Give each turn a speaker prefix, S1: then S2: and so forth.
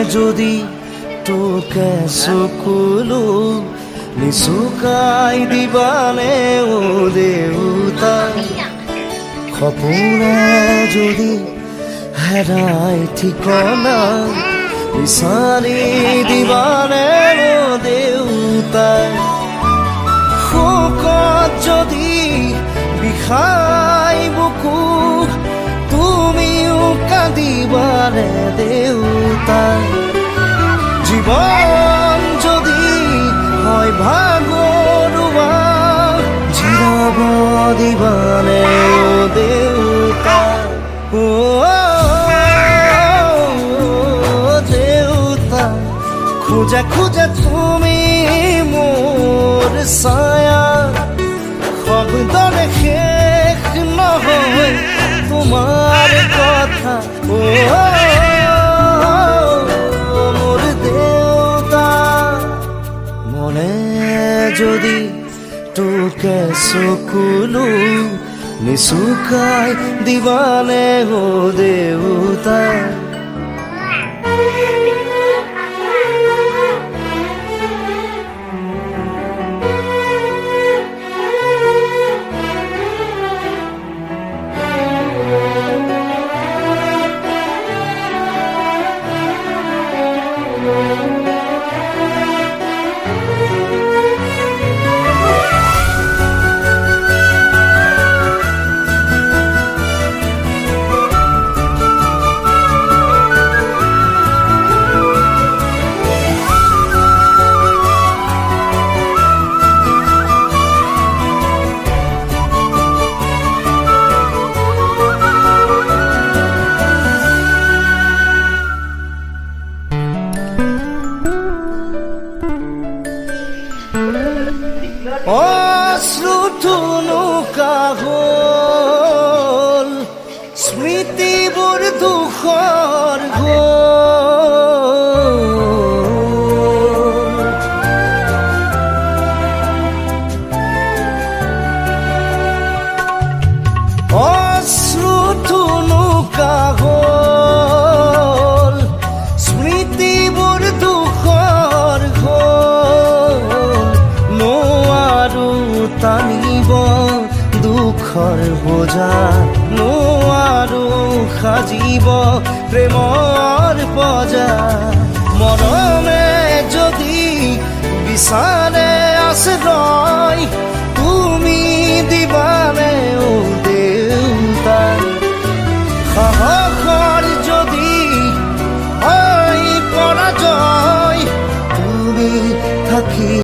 S1: যদি তোকে চকুলো নিচুকাই দিবানে ও দেউতা সপোনে যদি হেৰাই ঠিকনা বিচাৰি দিবানে ও দেউতা শোকত যদি বিষাই বুকু তুমিও কান্দিবানে দেউতা জীবন যদি হয় ভাগৰুৱা জিৰাব দিবানে ও দেউতা দেউতা খোজা খোজা তুমি মোৰ ছায়া শব্দৰে শেষ নহয় তোমাৰ কথা মোৰ দেউতা মনে যদি তোকে চকুলো নিচুকাই দিবানে ও দেউতা অশ্ৰুথুনুকা হ'ল স্মৃতিবোৰ দুখৰ অশ্ৰুথুনুকা হ'ল স্মৃতিবোৰ দুখৰ টানিব দুখৰ বোজা নোৱাৰো সাজিব প্ৰেমৰ পজা মৰমে যদি বিচাৰে